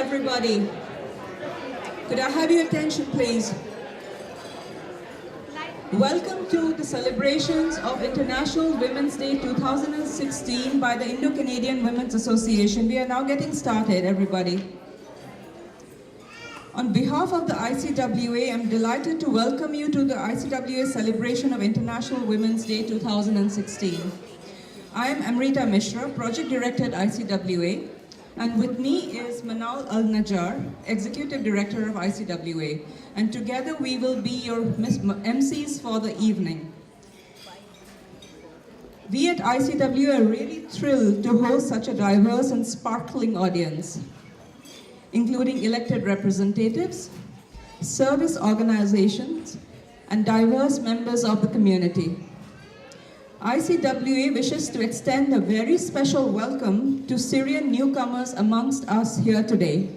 everybody. Could I have your attention, please? Welcome to the celebrations of International Women's Day 2016 by the Indo-Canadian Women's Association. We are now getting started, everybody. On behalf of the ICWA, I'm delighted to welcome you to the ICWA celebration of International Women's Day 2016. I am Amrita Mishra, Project Director at ICWA, and with me is Manal Al-Najjar, Executive Director of ICWA, and together we will be your MCs for the evening. We at ICWA are really thrilled to host such a diverse and sparkling audience, including elected representatives, service organizations, and diverse members of the community. ICWA wishes to extend a very special welcome to Syrian newcomers amongst us here today.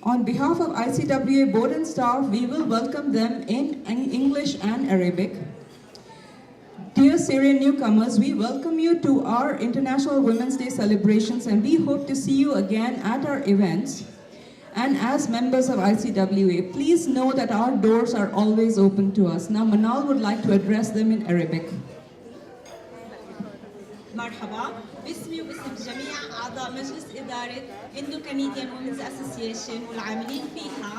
On behalf of ICWA board and staff, we will welcome them in English and Arabic. Dear Syrian newcomers, we welcome you to our International Women's Day celebrations, and we hope to see you again at our events. And as members of ICWA, please know that our doors are always open to us. Now Manal would like to address them in Arabic. مرحبا باسمي وباسم جميع أعضاء مجلس إدارة Indo-Canadian Women's Association والعاملين فيها،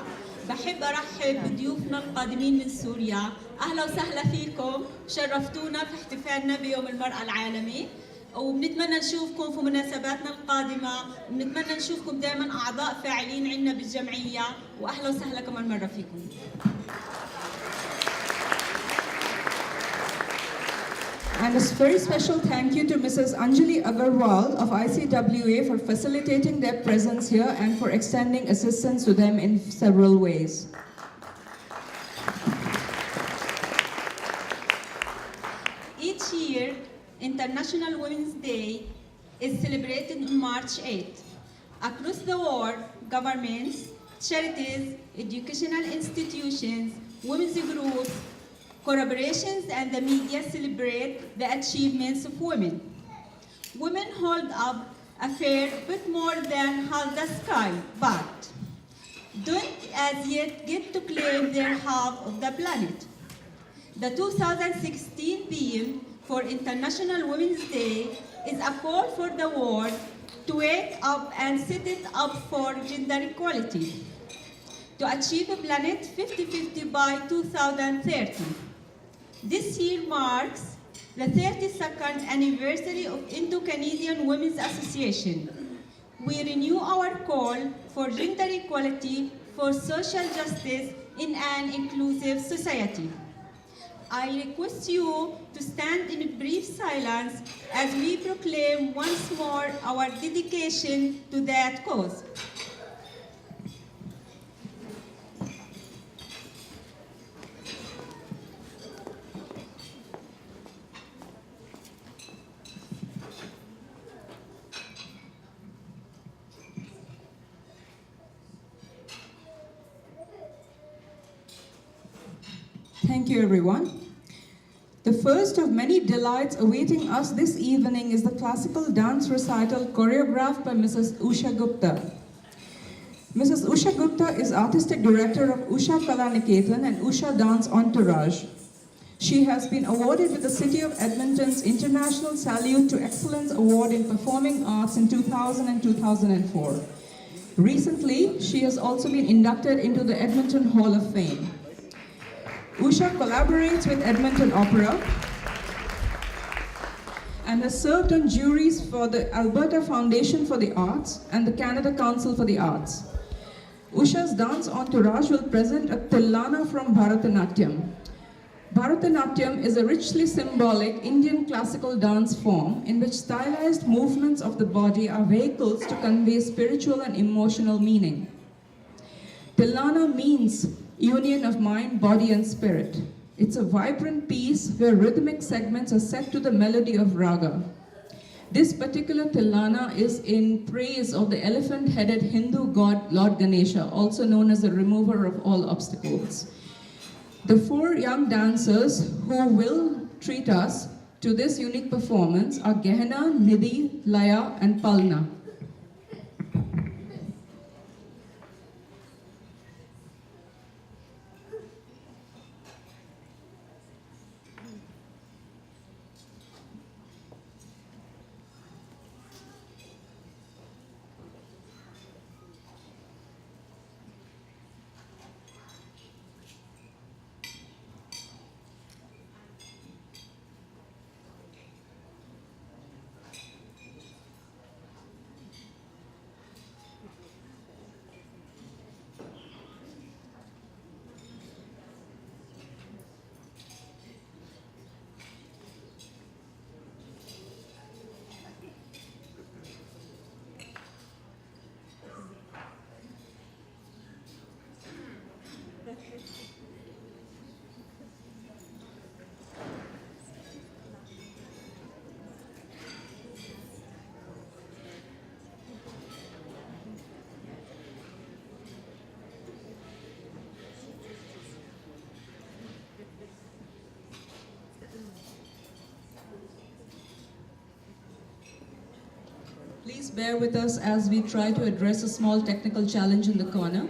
بحب أرحب بضيوفنا القادمين من سوريا. أهلا وسهلا فيكم، شرفتونا في احتفالنا بيوم المرأة العالمي، وبنتمنى نشوفكم في مناسباتنا القادمة، وبنتمنى نشوفكم دائما أعضاء فاعلين عندنا بالجمعية، وأهلا وسهلا كمان مرة فيكم. And a very special thank you to Mrs. Anjali Agarwal of ICWA for facilitating their presence here and for extending assistance to them in several ways. Each year, International Women's Day is celebrated on March 8. Across the world, governments, charities, educational institutions, women's groups, corporations, and the media celebrate the achievements of women. Women hold up a fair bit more than half the sky, but don't as yet get to claim their half of the planet. The 2016 theme for International Women's Day is a call for the world to wake up and set it up for gender equality, to achieve a planet 50-50 by 2030. This year marks the 32nd anniversary of Indo-Canadian Women's Association. We renew our call for gender equality, for social justice in an inclusive society. I request you to stand in brief silence as we proclaim once more our dedication to that cause. Thank you, everyone. The first of many delights awaiting us this evening is the classical dance recital choreographed by Mrs. Usha Gupta. Mrs. Usha Gupta is Artistic Director of Usha Kalaniketan and Usha Dance Entourage. She has been awarded with the City of Edmonton's International Salute to Excellence Award in Performing Arts in 2000 and 2004. Recently, she has also been inducted into the Edmonton Hall of Fame. Usha collaborates with Edmonton Opera and has served on juries for the Alberta Foundation for the Arts and the Canada Council for the Arts. Usha's dance entourage will present a Tillana from Bharatanatyam. Bharatanatyam is a richly symbolic Indian classical dance form in which stylized movements of the body are vehicles to convey spiritual and emotional meaning. Tillana means union of mind, body, and spirit. It's a vibrant piece where rhythmic segments are set to the melody of raga. This particular Tillana is in praise of the elephant-headed Hindu god Lord Ganesha, also known as the remover of all obstacles. The four young dancers who will treat us to this unique performance are Gehna, Nidhi, Laya, and Palna. Please bear with us as we try to address a small technical challenge in the corner.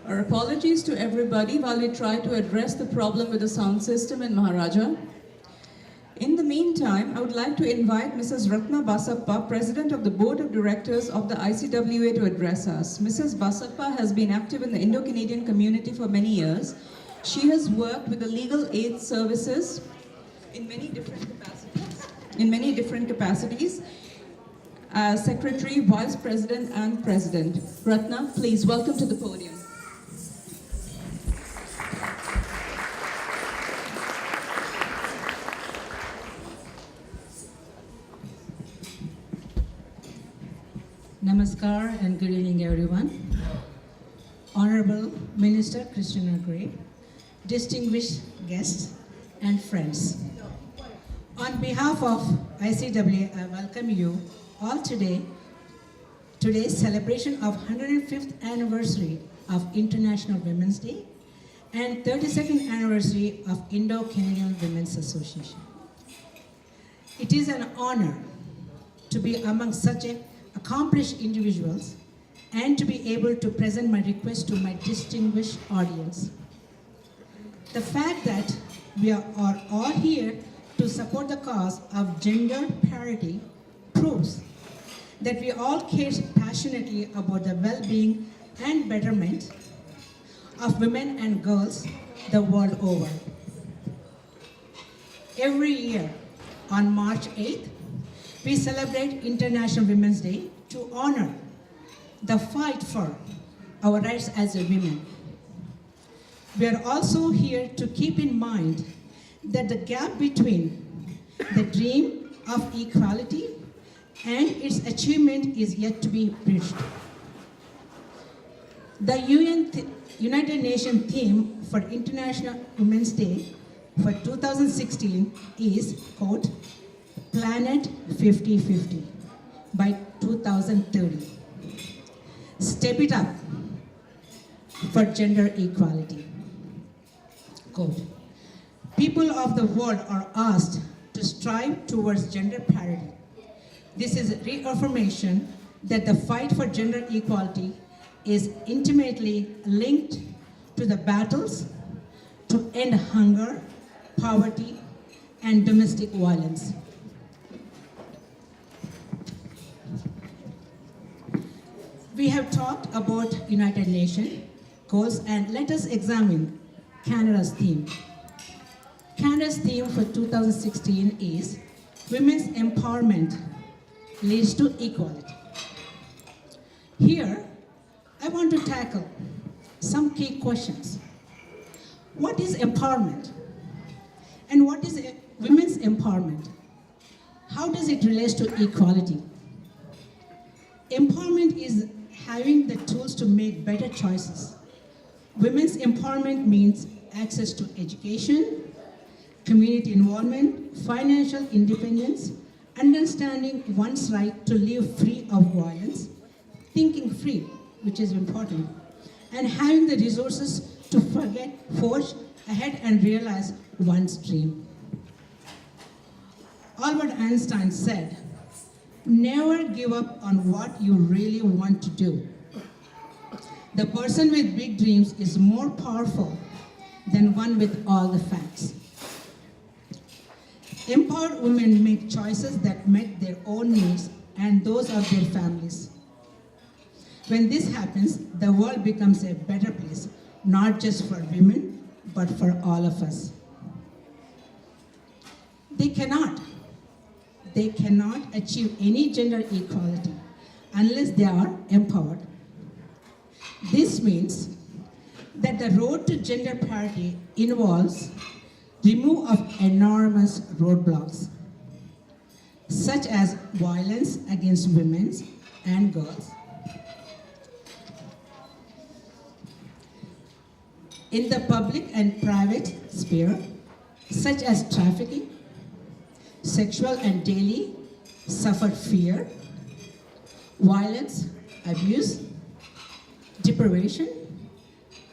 Our apologies to everybody while we try to address the problem with the sound system in Maharaja. In the meantime, I would like to invite Mrs. Ratna Basappa, President of the Board of Directors of the ICWA, to address us. Mrs. Basappa has been active in the Indo-Canadian community for many years. She has worked with the legal aid services in many different capacities, as Secretary, Vice President, and President. Ratna, please welcome to the podium. Namaskar and good evening, everyone. Honorable Minister Christina Gray, distinguished guests and friends. On behalf of ICWA, I welcome you all today's celebration of 105th anniversary of International Women's Day and 32nd anniversary of Indo-Canadian Women's Association. It is an honor to be among such accomplished individuals and to be able to present my request to my distinguished audience. The fact that we are all here to support the cause of gender parity proves that we all care passionately about the well-being and betterment of women and girls the world over. Every year on March 8th, we celebrate International Women's Day to honor the fight for our rights as women. We are also here to keep in mind that the gap between the dream of equality and its achievement is yet to be bridged. The United Nations theme for International Women's Day for 2016 is, quote, Planet 50-50 by 2030. Step it up for gender equality. Quote, people of the world are asked to strive towards gender parity. This is a reaffirmation that the fight for gender equality is intimately linked to the battles to end hunger, poverty, and domestic violence. We have talked about United Nations goals, and let us examine Canada's theme. Canada's theme for 2016 is Women's Empowerment Leads to Equality. Here, I want to tackle some key questions. What is empowerment? And what is women's empowerment? How does it relate to equality? Empowerment is having the tools to make better choices. Women's empowerment means access to education, community involvement, financial independence, understanding one's right to live free of violence, thinking free, which is important, and having the resources to forge ahead and realize one's dream. Albert Einstein said, "Never give up on what you really want to do. The person with big dreams is more powerful than one with all the facts." Empowered women make choices that meet their own needs and those of their families. When this happens, the world becomes a better place, not just for women, but for all of us. They cannot achieve any gender equality unless they are empowered. This means that the road to gender parity involves remove of enormous roadblocks, such as violence against women and girls. In the public and private sphere, such as trafficking, sexual and daily suffer fear, violence, abuse, deprivation,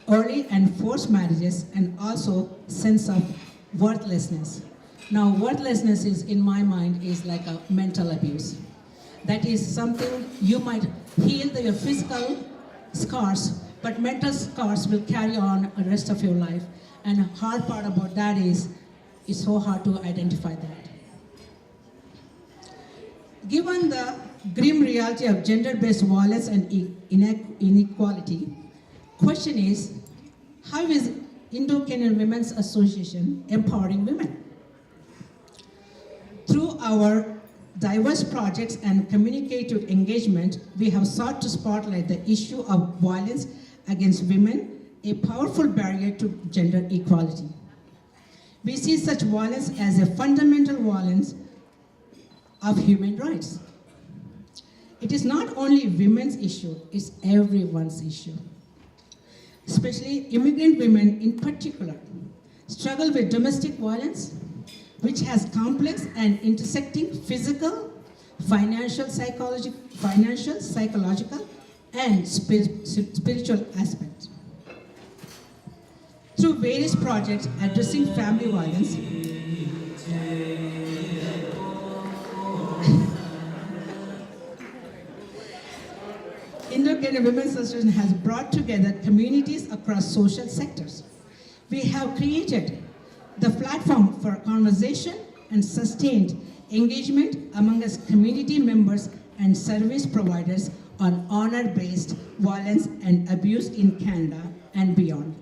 early and forced marriages, and also sense of worthlessness. Now, worthlessness is, in my mind, is like a mental abuse. That is something you might heal your physical scars, but mental scars will carry on the rest of your life. And the hard part about that is, it's so hard to identify that. Given the grim reality of gender-based violence and inequality, question is, how is Indo-Kenyan Women's Association empowering women? Through our diverse projects and communicative engagement, we have sought to spotlight the issue of violence against women, a powerful barrier to gender equality. We see such violence as a fundamental violence of human rights. It is not only women's issue, it's everyone's issue. Especially immigrant women in particular struggle with domestic violence, which has complex and intersecting physical, financial, psychological, and spiritual aspects. Through various projects addressing family violence, Indo-Kenyan Women's Association has brought together communities across social sectors. We have created the platform for conversation and sustained engagement among us community members and service providers on honor-based violence and abuse in Canada and beyond.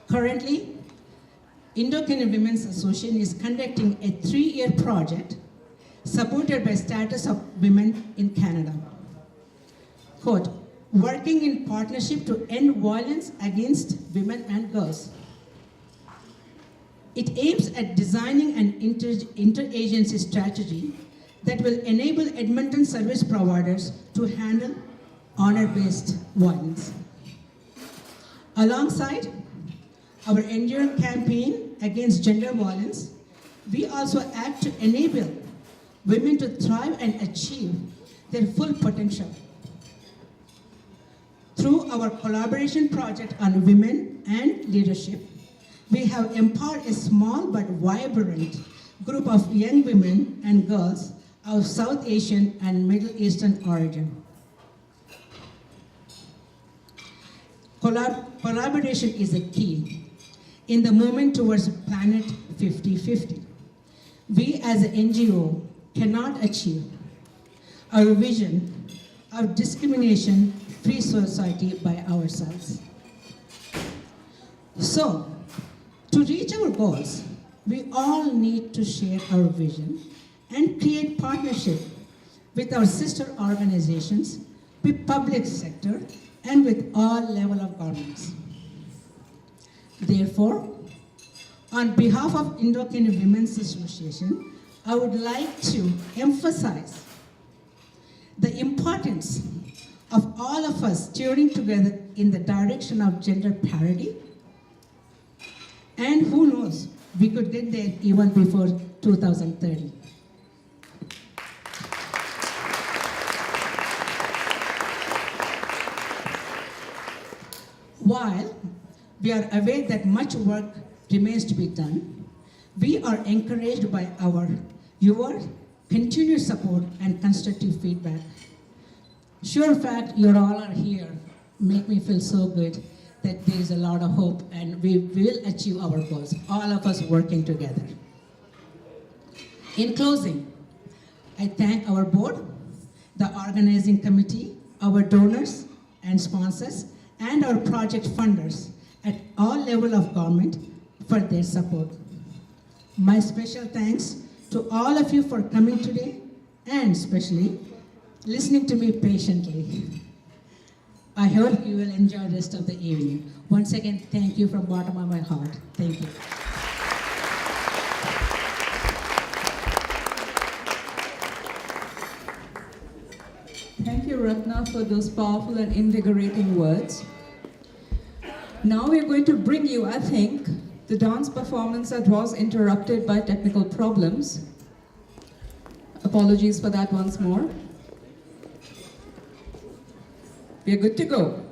Currently, Indo-Kenyan Women's Association is conducting a 3-year project supported by Status of Women in Canada. Quote, working in partnership to end violence against women and girls. It aims at designing an interagency strategy that will enable Edmonton service providers to handle honor-based violence. Alongside our enduring campaign against gender violence, we also act to enable women to thrive and achieve their full potential. Through our collaboration project on women and leadership, we have empowered a small but vibrant group of young women and girls of South Asian and Middle Eastern origin. Collaboration is a key in the movement towards Planet 50/50. We as an NGO cannot achieve our vision of discrimination-free society by ourselves. So, to reach our goals, we all need to share our vision and create partnership with our sister organizations, with public sector, and with all level of governments. Therefore, on behalf of Indo-Kenyan Women's Association, I would like to emphasize the importance of all of us steering together in the direction of gender parity. And who knows, we could get there even before 2030. While we are aware that much work remains to be done, we are encouraged by your continued support and constructive feedback. Sure fact, you all are here make me feel so good that there is a lot of hope and we will achieve our goals, all of us working together. In closing, I thank our board, the organizing committee, our donors and sponsors, and our project funders at all levels of government for their support. My special thanks to all of you for coming today and especially listening to me patiently. I hope you will enjoy the rest of the evening. Once again, thank you from the bottom of my heart. Thank you. Thank you, Ratna, for those powerful and invigorating words. Now we're going to bring you, I think, the dance performance that was interrupted by technical problems. Apologies for that once more. We're good to go.